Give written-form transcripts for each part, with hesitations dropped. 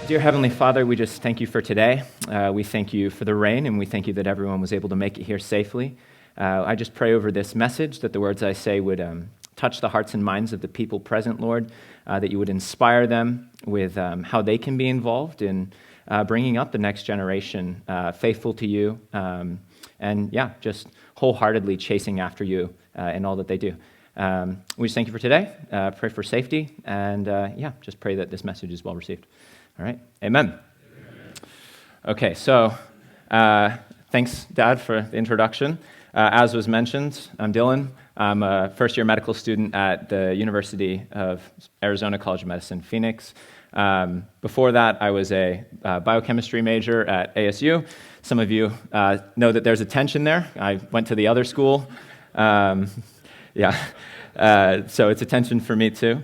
Dear Heavenly Father, we just thank you for today. We thank you for the rain, and we thank you that everyone was able to make it here safely. I just pray over this message that the words I say would touch the hearts and minds of the people present, Lord, that you would inspire them with how they can be involved in bringing up the next generation faithful to you, and just wholeheartedly chasing after you in all that they do. We just thank you for today, pray for safety, and just pray that this message is well received. All right, amen. Okay, so thanks, Dad, for the introduction. As was mentioned, I'm Dylan. I'm a first-year medical student at the University of Arizona College of Medicine, Phoenix. Before that, I was a biochemistry major at ASU. Some of you know that there's a tension there. I went to the other school. So it's a tension for me, too.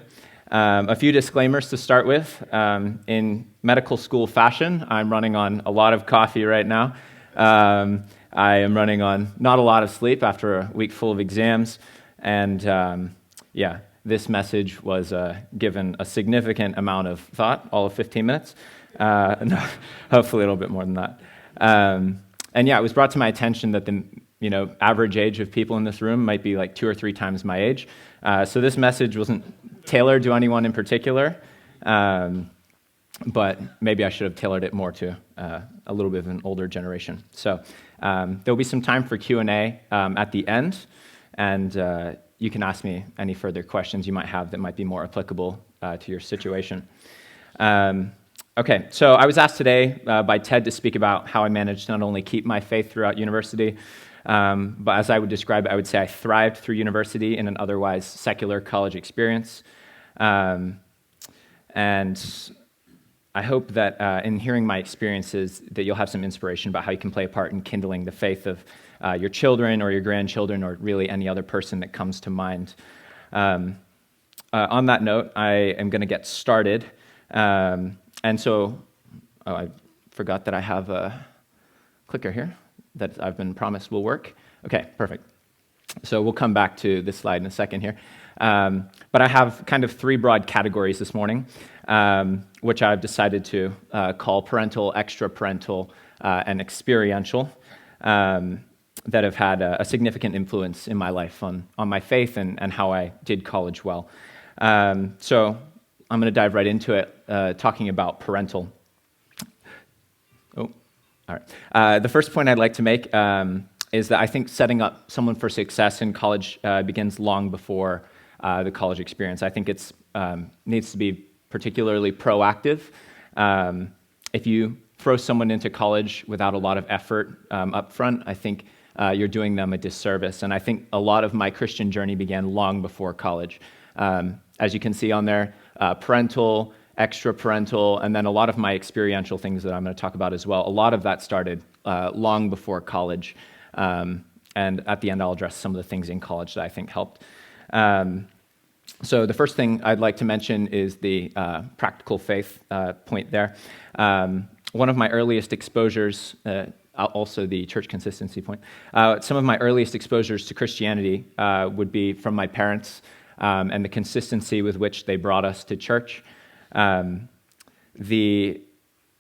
A few disclaimers to start with. In medical school fashion, I'm running on a lot of coffee right now. I am running on not a lot of sleep after a week full of exams. And this message was given a significant amount of thought, all of 15 minutes. No, hopefully a little bit more than that. It was brought to my attention that the average age of people in this room might be like 2 or 3 times my age. So this message wasn't tailored to anyone in particular, but maybe I should have tailored it more to a little bit of an older generation. So there'll be some time for Q&A at the end, and you can ask me any further questions you might have that might be more applicable to your situation. So I was asked today by Ted to speak about how I managed to not only keep my faith throughout university, but as I would describe it, I would say I thrived through university in an otherwise secular college experience. And I hope that in hearing my experiences that you'll have some inspiration about how you can play a part in kindling the faith of your children or your grandchildren or really any other person that comes to mind. On that note, I am going to get started. I forgot that I have a clicker here that I've been promised will work. Okay, perfect. So we'll come back to this slide in a second here. But I have kind of 3 broad categories this morning, which I've decided to call parental, extra-parental, and experiential, that have had a significant influence in my life on my faith and how I did college well. So I'm going to dive right into it, talking about parental. All right. The first point I'd like to make is that I think setting up someone for success in college begins long before the college experience. I think it needs to be particularly proactive. If you throw someone into college without a lot of effort up front, I think you're doing them a disservice. And I think a lot of my Christian journey began long before college. As you can see on there, parental, extra-parental, and then a lot of my experiential things that I'm going to talk about as well. A lot of that started long before college. And at the end, I'll address some of the things in college that I think helped. So the first thing I'd like to mention is the practical faith point there. One of my earliest exposures, also the church consistency point, some of my earliest exposures to Christianity would be from my parents and the consistency with which they brought us to church. The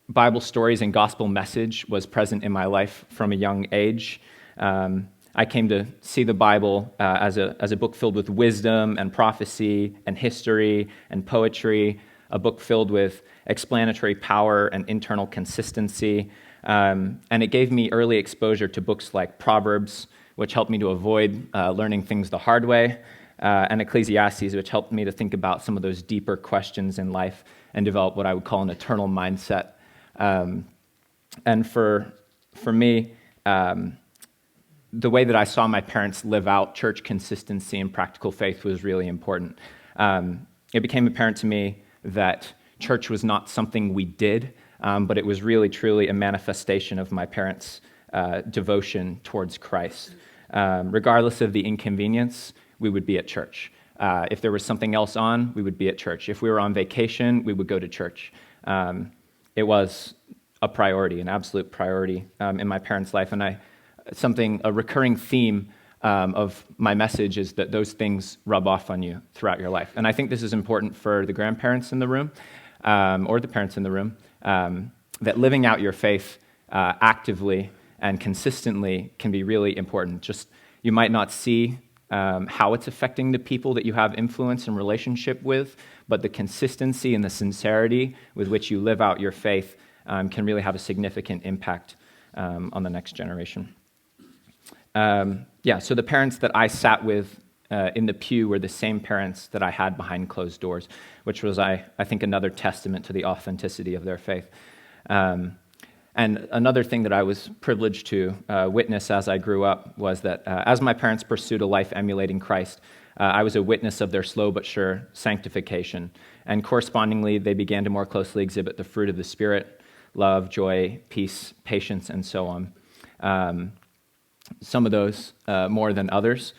Bible stories and gospel message was present in my life from a young age. I came to see the Bible as a book filled with wisdom and prophecy and history and poetry, a book filled with explanatory power and internal consistency. And it gave me early exposure to books like Proverbs, which helped me to avoid learning things the hard way, and Ecclesiastes, which helped me to think about some of those deeper questions in life and develop what I would call an eternal mindset. And for me, the way that I saw my parents live out church consistency and practical faith was really important. It became apparent to me that church was not something we did, but it was really, truly a manifestation of my parents' devotion towards Christ. Regardless of the inconvenience, we would be at church. If there was something else on, we would be at church. If we were on vacation, we would go to church. It was a priority, an absolute priority in my parents' life, and a recurring theme of my message is that those things rub off on you throughout your life. And I think this is important for the grandparents in the room, or the parents in the room, that living out your faith actively and consistently can be really important. Just you might not see how it's affecting the people that you have influence and relationship with, but the consistency and the sincerity with which you live out your faith can really have a significant impact on the next generation. So the parents that I sat with in the pew were the same parents that I had behind closed doors, which was, I think, another testament to the authenticity of their faith. And another thing that I was privileged to witness as I grew up was that as my parents pursued a life emulating Christ, I was a witness of their slow but sure sanctification. And correspondingly, they began to more closely exhibit the fruit of the Spirit: love, joy, peace, patience, and so on. Some of those more than others.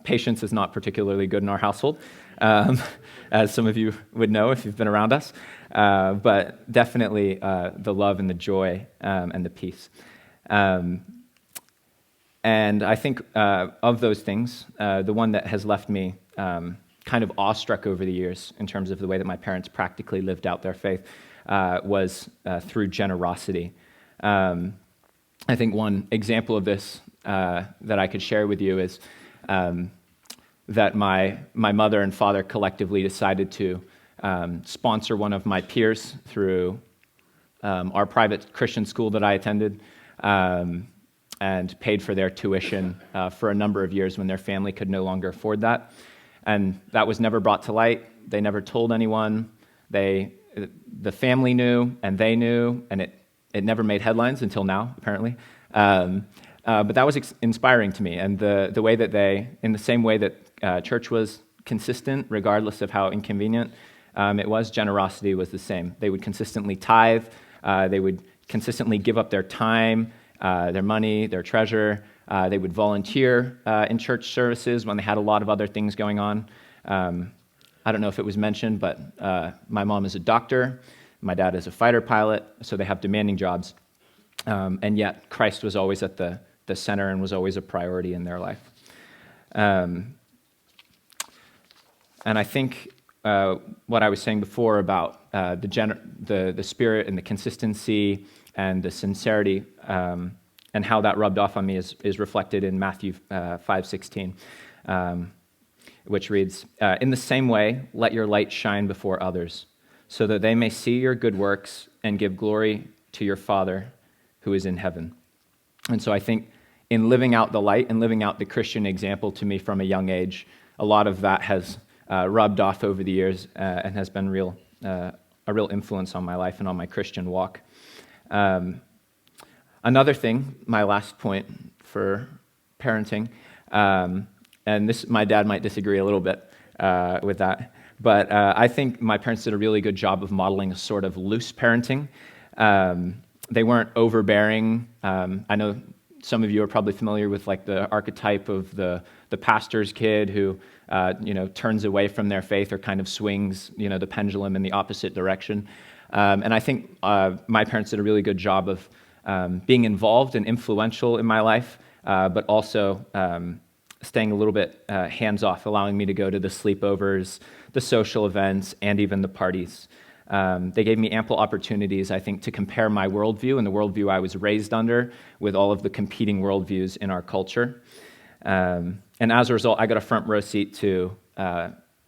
Patience is not particularly good in our household, as some of you would know if you've been around us. But definitely the love and the joy and the peace. And I think of those things, the one that has left me kind of awestruck over the years in terms of the way that my parents practically lived out their faith was through generosity. I think one example of this that I could share with you is that my mother and father collectively decided to sponsor one of my peers through our private Christian school that I attended, and paid for their tuition for a number of years when their family could no longer afford that. And that was never brought to light. They never told anyone. The family knew, and they knew, and it never made headlines until now, apparently. But that was inspiring to me, and the way that in the same way that church was consistent, regardless of how inconvenient it was, generosity was the same. They would consistently tithe, they would consistently give up their time, their money, their treasure. They would volunteer in church services when they had a lot of other things going on. I don't know if it was mentioned, but my mom is a doctor, my dad is a fighter pilot, so they have demanding jobs. And yet Christ was always at the center and was always a priority in their life. And I think what I was saying before about the spirit and the consistency and the sincerity and how that rubbed off on me is reflected in Matthew 5:16, which reads, "In the same way, let your light shine before others, so that they may see your good works and give glory to your Father who is in heaven." And so I think in living out the light and living out the Christian example to me from a young age, a lot of that has rubbed off over the years and has been a real influence on my life and on my Christian walk. Another thing, my last point for parenting, and this my dad might disagree a little bit with that, but I think my parents did a really good job of modeling a sort of loose parenting. They weren't overbearing. I know some of you are probably familiar with like the archetype of the pastor's kid who turns away from their faith or kind of swings the pendulum in the opposite direction. And I think my parents did a really good job of being involved and influential in my life, but also staying a little bit hands-off, allowing me to go to the sleepovers, the social events, and even the parties. They gave me ample opportunities, I think, to compare my worldview and the worldview I was raised under with all of the competing worldviews in our culture. And as a result, I got a front row seat to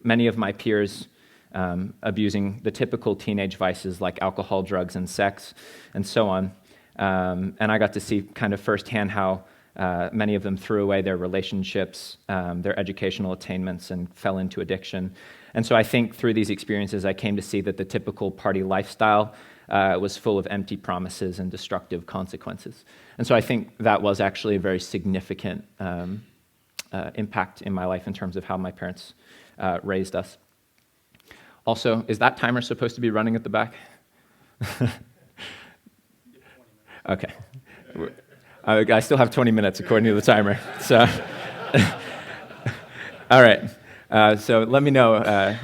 many of my peers abusing the typical teenage vices like alcohol, drugs, and sex, and so on. And I got to see kind of firsthand how many of them threw away their relationships, their educational attainments, and fell into addiction. And so I think through these experiences, I came to see that the typical party lifestyle was full of empty promises and destructive consequences. And so I think that was actually a very significant impact in my life in terms of how my parents raised us. Also, is that timer supposed to be running at the back? Okay. I still have 20 minutes according to the timer. So, all right. So let me know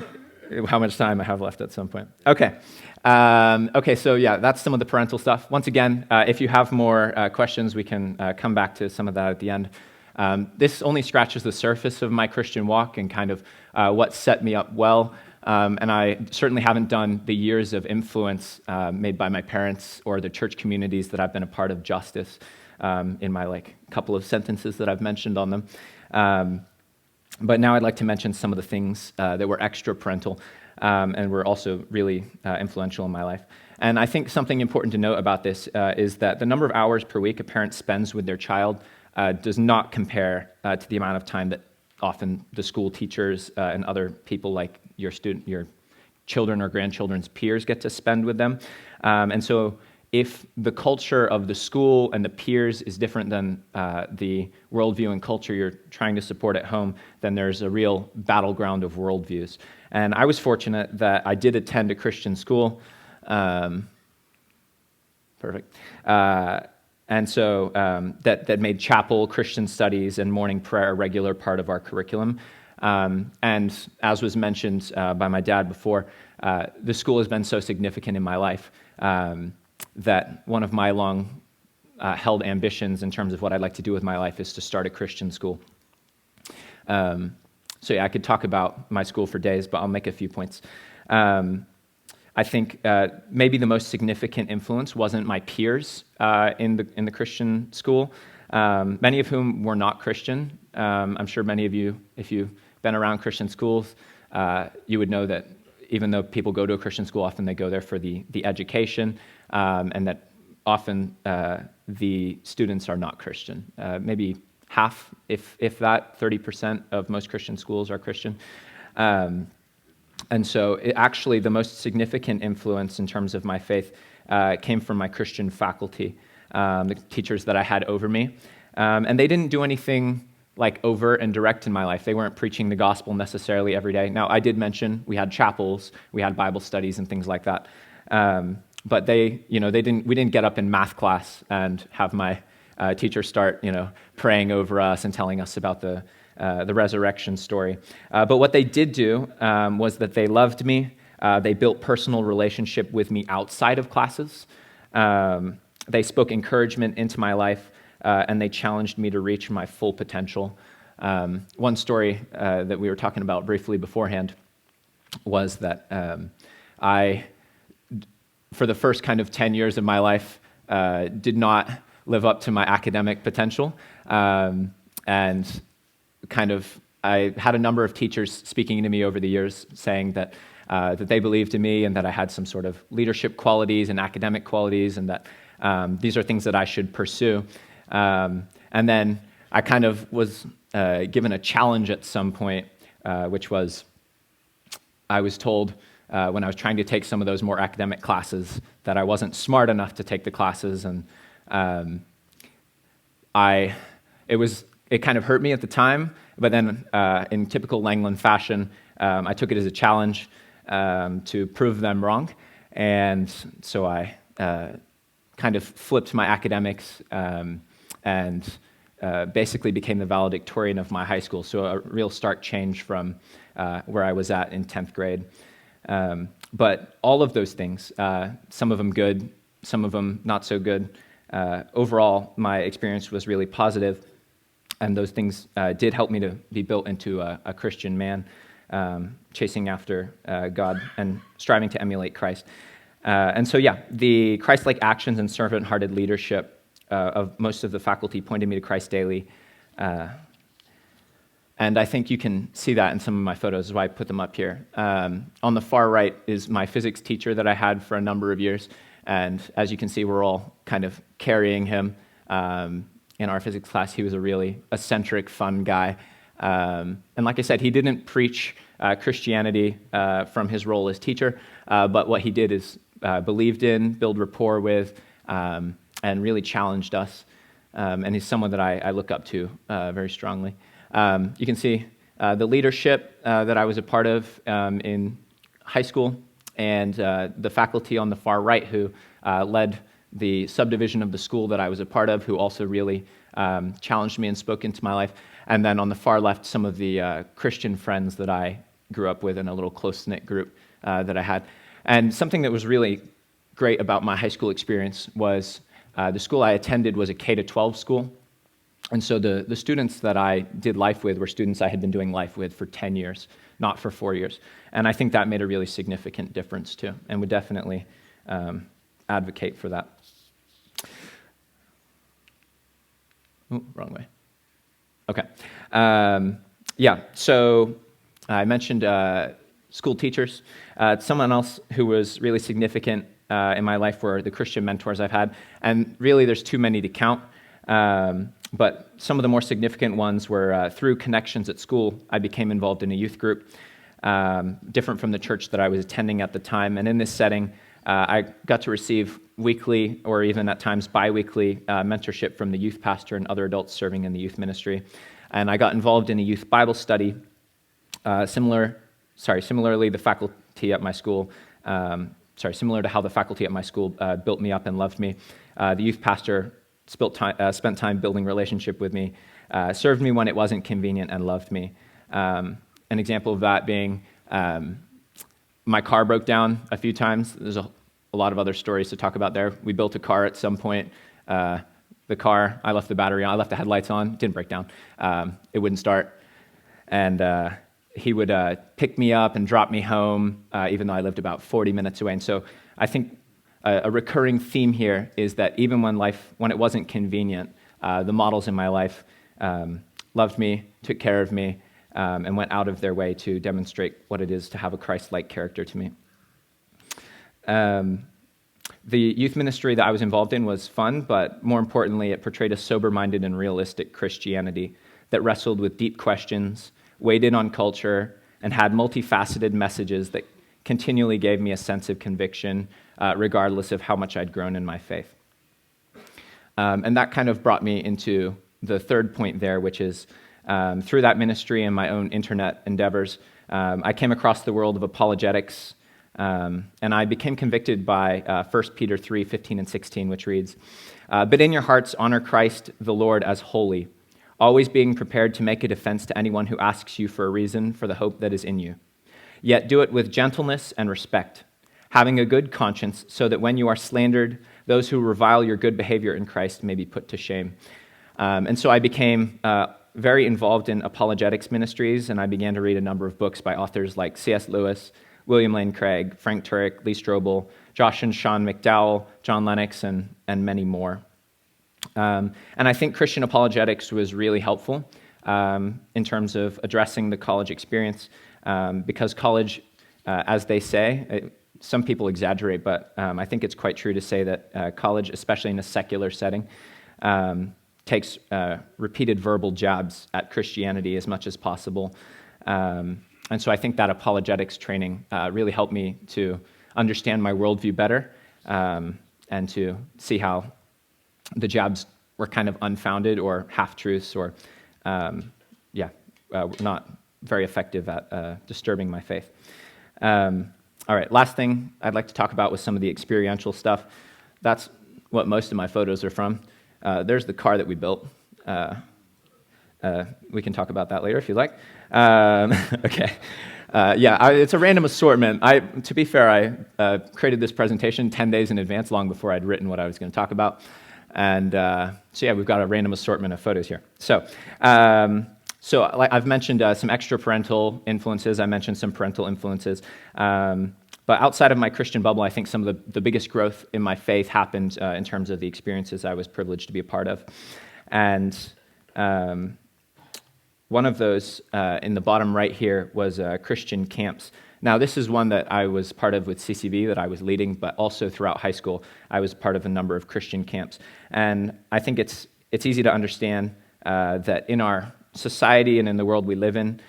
how much time I have left at some point. Okay. So yeah, that's some of the parental stuff. Once again, if you have more questions, we can come back to some of that at the end. This only scratches the surface of my Christian walk and kind of what set me up well. And I certainly haven't done the years of influence made by my parents or the church communities that I've been a part of justice in my couple of sentences that I've mentioned on them. But now I'd like to mention some of the things that were extra parental and were also really influential in my life. And I think something important to note about this is that the number of hours per week a parent spends with their child does not compare to the amount of time that often the school teachers and other people like your children or grandchildren's peers get to spend with them. And so if the culture of the school and the peers is different than the worldview and culture you're trying to support at home, then there's a real battleground of worldviews. And I was fortunate that I did attend a Christian school. Perfect. And so that made chapel, Christian studies, and morning prayer a regular part of our curriculum. And as was mentioned by my dad before, the school has been so significant in my life that one of my long held ambitions in terms of what I'd like to do with my life is to start a Christian school. So yeah, I could talk about my school for days, but I'll make a few points. I think maybe the most significant influence wasn't my peers in the Christian school, many of whom were not Christian. I'm sure many of you, if you've been around Christian schools, you would know that even though people go to a Christian school, often they go there for the education, and that often the students are not Christian. Maybe half, if that, 30% of most Christian schools are Christian. And so actually the most significant influence in terms of my faith came from my Christian faculty, the teachers that I had over me. And they didn't do anything overt and direct in my life. They weren't preaching the gospel necessarily every day. Now, I did mention we had chapels, we had Bible studies and things like that. But we didn't get up in math class and have my teacher start, praying over us and telling us about the resurrection story. But what they did do was that they loved me. They built personal relationship with me outside of classes. They spoke encouragement into my life, and they challenged me to reach my full potential. One story that we were talking about briefly beforehand was that I, for the first kind of 10 years of my life, did not live up to my academic potential, and I had a number of teachers speaking to me over the years saying that they believed in me and that I had some sort of leadership qualities and academic qualities and that these are things that I should pursue. And then I kind of was given a challenge at some point, which was I was told when I was trying to take some of those more academic classes that I wasn't smart enough to take the classes, and it kind of hurt me at the time, but then in typical Langland fashion, I took it as a challenge to prove them wrong, and so I kind of flipped my academics and basically became the valedictorian of my high school, so a real stark change from where I was at in 10th grade. But all of those things, some of them good, some of them not so good, overall, my experience was really positive. And those things did help me to be built into a Christian man, chasing after God and striving to emulate Christ. And so, yeah, the Christ-like actions and servant-hearted leadership of most of the faculty pointed me to Christ daily. And I think you can see that in some of my photos, is why I put them up here. On the far right is my physics teacher that I had for a number of years. And as you can see, we're all kind of carrying him. In our physics class, he was a really eccentric, fun guy. And like I said, he didn't preach Christianity from his role as teacher, but what he did is believed in, build rapport with, and really challenged us. And he's someone that I look up to very strongly. You can see the leadership that I was a part of in high school, and the faculty on the far right who led the subdivision of the school that I was a part of, who also really challenged me and spoke into my life. And then on the far left, some of the Christian friends that I grew up with in a little close-knit group that I had. And something that was really great about my high school experience was the school I attended was a K-12 school. And so the students that I did life with were students I had been doing life with for 10 years, not for 4 years. And I think that made a really significant difference too, and would definitely advocate for that. Oh, wrong way. Okay. So I mentioned school teachers. Someone else who was really significant in my life were the Christian mentors I've had. And really, there's too many to count. But some of the more significant ones were through connections at school. I became involved in a youth group, different from the church that I was attending at the time. And in this setting, I got to receive weekly or even at times bi-weekly mentorship from the youth pastor and other adults serving in the youth ministry. And I got involved in a youth Bible study. Similarly, the faculty at my school, similar to how the faculty at my school built me up and loved me, the youth pastor spent time building relationship with me, served me when it wasn't convenient, and loved me. An example of that being my car broke down a few times. There's a lot of other stories to talk about there. We built a car at some point. The car, I left the battery on, I left the headlights on, it didn't break down. It wouldn't start. And he would pick me up and drop me home, even though I lived about 40 minutes away. And so I think a recurring theme here is that even when it wasn't convenient, the models in my life loved me, took care of me, and went out of their way to demonstrate what it is to have a Christ-like character to me. The youth ministry that I was involved in was fun, but more importantly, it portrayed a sober-minded and realistic Christianity that wrestled with deep questions, weighed in on culture, and had multifaceted messages that continually gave me a sense of conviction, regardless of how much I'd grown in my faith. And that kind of brought me into the third point there, which is through that ministry and my own internet endeavors, I came across the world of apologetics, and I became convicted by 1 Peter 3:15 and 16, which reads, "But in your hearts honor Christ the Lord as holy, always being prepared to make a defense to anyone who asks you for a reason for the hope that is in you. Yet do it with gentleness and respect, having a good conscience, so that when you are slandered, those who revile your good behavior in Christ may be put to shame." And so I became very involved in apologetics ministries, and I began to read a number of books by authors like C.S. Lewis, William Lane Craig, Frank Turek, Lee Strobel, Josh and Sean McDowell, John Lennox, and many more. And I think Christian apologetics was really helpful in terms of addressing the college experience, because college, as they say, some people exaggerate, but I think it's quite true to say that college, especially in a secular setting, takes repeated verbal jabs at Christianity as much as possible. And so I think that apologetics training really helped me to understand my worldview better, and to see how the jabs were kind of unfounded or half-truths or, not very effective at disturbing my faith. All right, last thing I'd like to talk about was some of the experiential stuff. That's what most of my photos are from. There's the car that we built. We can talk about that later if you like. Okay. It's a random assortment. To be fair, I created this presentation 10 days in advance, long before I'd written what I was going to talk about. And we've got a random assortment of photos here. So like I've mentioned some extra parental influences. I mentioned some parental influences. But outside of my Christian bubble, I think some of the biggest growth in my faith happened in terms of the experiences I was privileged to be a part of. And one of those in the bottom right here was Christian camps. Now, this is one that I was part of with CCV that I was leading, but also throughout high school, I was part of a number of Christian camps. And I think it's easy to understand that in our society and in the world we live in,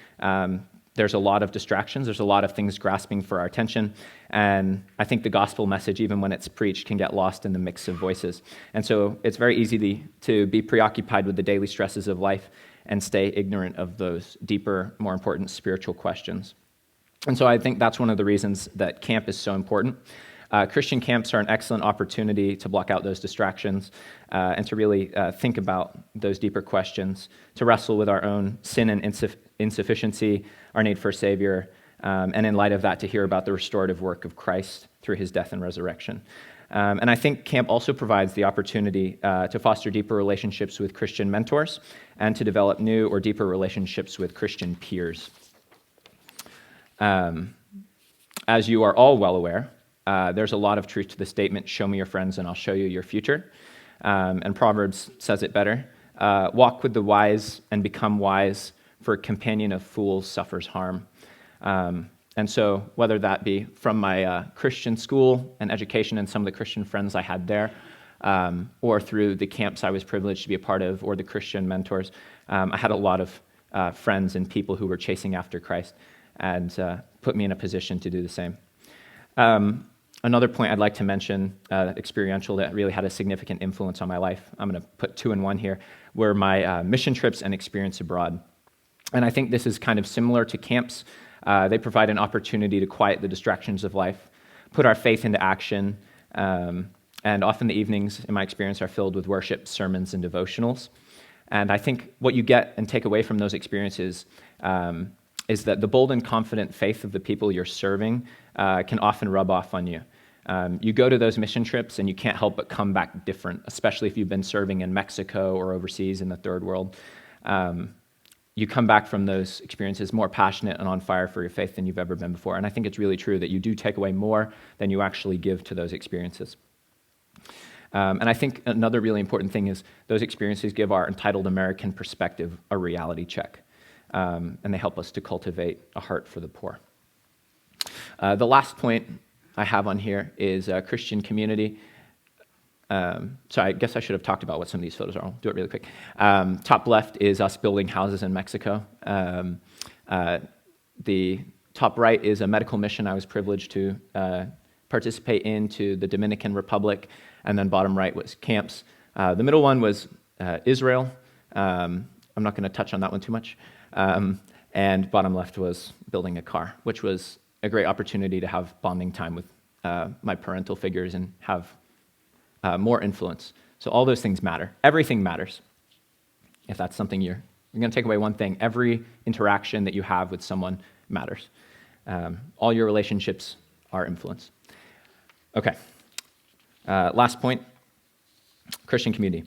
there's a lot of distractions. There's a lot of things grasping for our attention. And I think the gospel message, even when it's preached, can get lost in the mix of voices. And so it's very easy to be preoccupied with the daily stresses of life and stay ignorant of those deeper, more important spiritual questions. And so I think that's one of the reasons that camp is so important. Christian camps are an excellent opportunity to block out those distractions and to really think about those deeper questions, to wrestle with our own sin and insufficiency, our need for a Savior, and in light of that, to hear about the restorative work of Christ through his death and resurrection. And I think camp also provides the opportunity to foster deeper relationships with Christian mentors and to develop new or deeper relationships with Christian peers. As you are all well aware, there's a lot of truth to the statement, "Show me your friends and I'll show you your future." And Proverbs says it better. Walk with the wise and become wise, for a companion of fools suffers harm. And so whether that be from my Christian school and education and some of the Christian friends I had there, or through the camps I was privileged to be a part of, or the Christian mentors, I had a lot of friends and people who were chasing after Christ and put me in a position to do the same. Another point I'd like to mention, experiential, that really had a significant influence on my life, I'm going to put two in one here, were my mission trips and experience abroad. And I think this is kind of similar to camps. They provide an opportunity to quiet the distractions of life, put our faith into action, and often the evenings, in my experience, are filled with worship, sermons, and devotionals. And I think what you get and take away from those experiences is that the bold and confident faith of the people you're serving can often rub off on you. You go to those mission trips and you can't help but come back different, especially if you've been serving in Mexico or overseas in the third world. You come back from those experiences more passionate and on fire for your faith than you've ever been before. And I think it's really true that you do take away more than you actually give to those experiences. And I think another really important thing is those experiences give our entitled American perspective a reality check. And they help us to cultivate a heart for the poor. The last point I have on here is Christian community. So I guess I should have talked about what some of these photos are. I'll do it really quick. Top left is us building houses in Mexico. The top right is a medical mission I was privileged to participate in to the Dominican Republic. And then bottom right was camps. The middle one was Israel. I'm not going to touch on that one too much. And bottom left was building a car, which was a great opportunity to have bonding time with my parental figures and have more influence. So all those things matter. Everything matters. If that's something you're going to take away one thing, every interaction that you have with someone matters. All your relationships are influence. Okay. Last point, Christian community.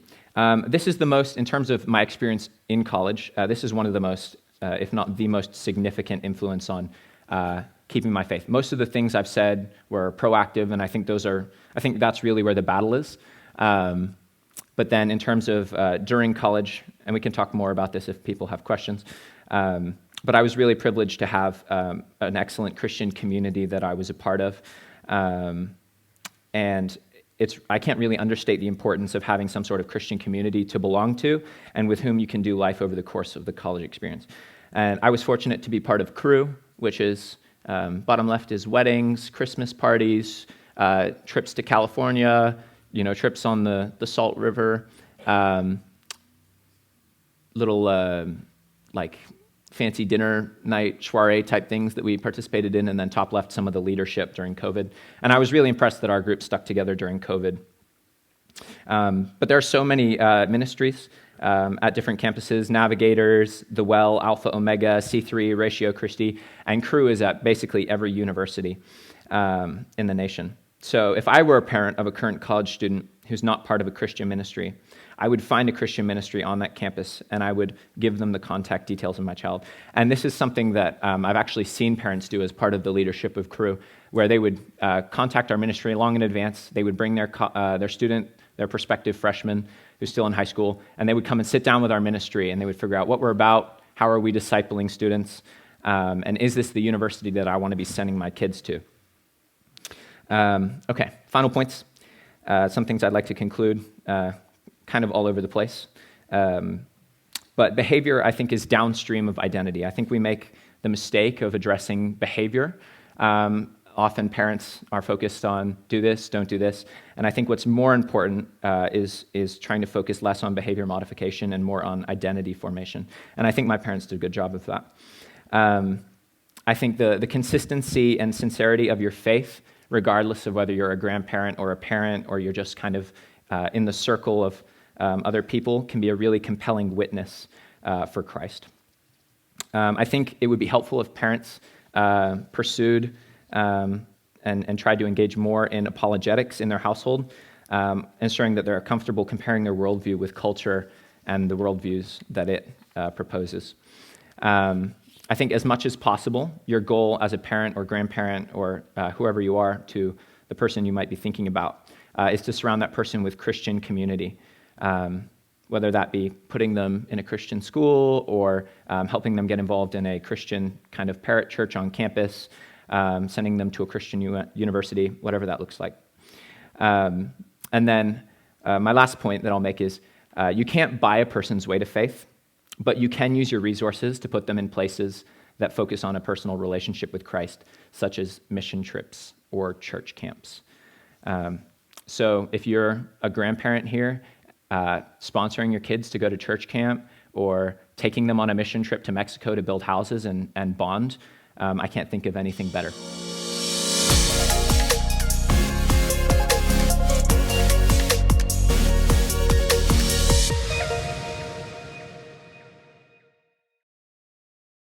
This is the most, in terms of my experience in college, this is one of the most, if not the most significant influence on keeping my faith. Most of the things I've said were proactive, and I think that's really where the battle is. But then in terms of during college, and we can talk more about this if people have questions, but I was really privileged to have an excellent Christian community that I was a part of. And I can't really understate the importance of having some sort of Christian community to belong to and with whom you can do life over the course of the college experience. And I was fortunate to be part of Crew, which is, bottom left is weddings, Christmas parties, trips to California, trips on the Salt River, little fancy dinner night, soiree type things that we participated in, and then top left, some of the leadership during COVID. And I was really impressed that our group stuck together during COVID. But there are so many ministries at different campuses: Navigators, The Well, Alpha Omega, C3, Ratio Christi, and Crew is at basically every university in the nation. So if I were a parent of a current college student who's not part of a Christian ministry, I would find a Christian ministry on that campus, and I would give them the contact details of my child. And this is something that I've actually seen parents do as part of the leadership of Crew, where they would contact our ministry long in advance. They would bring their student, their prospective freshman who's still in high school, and they would come and sit down with our ministry, and they would figure out what we're about, how are we discipling students, and is this the university that I want to be sending my kids to? Okay, final points. Some things I'd like to conclude, kind of all over the place. But behavior, I think, is downstream of identity. I think we make the mistake of addressing behavior. Often parents are focused on do this, don't do this. And I think what's more important is trying to focus less on behavior modification and more on identity formation. And I think my parents did a good job of that. I think the consistency and sincerity of your faith, regardless of whether you're a grandparent or a parent or you're just kind of in the circle of other people, can be a really compelling witness for Christ. I think it would be helpful if parents pursued and tried to engage more in apologetics in their household, ensuring that they're comfortable comparing their worldview with culture and the worldviews that it proposes. I think as much as possible, your goal as a parent or grandparent or whoever you are to the person you might be thinking about is to surround that person with Christian community, whether that be putting them in a Christian school or helping them get involved in a Christian kind of parrot church on campus, sending them to a Christian university, whatever that looks like. And then my last point that I'll make is you can't buy a person's way to faith, but you can use your resources to put them in places that focus on a personal relationship with Christ, such as mission trips or church camps. So if you're a grandparent here, sponsoring your kids to go to church camp or taking them on a mission trip to Mexico to build houses and bond, I can't think of anything better.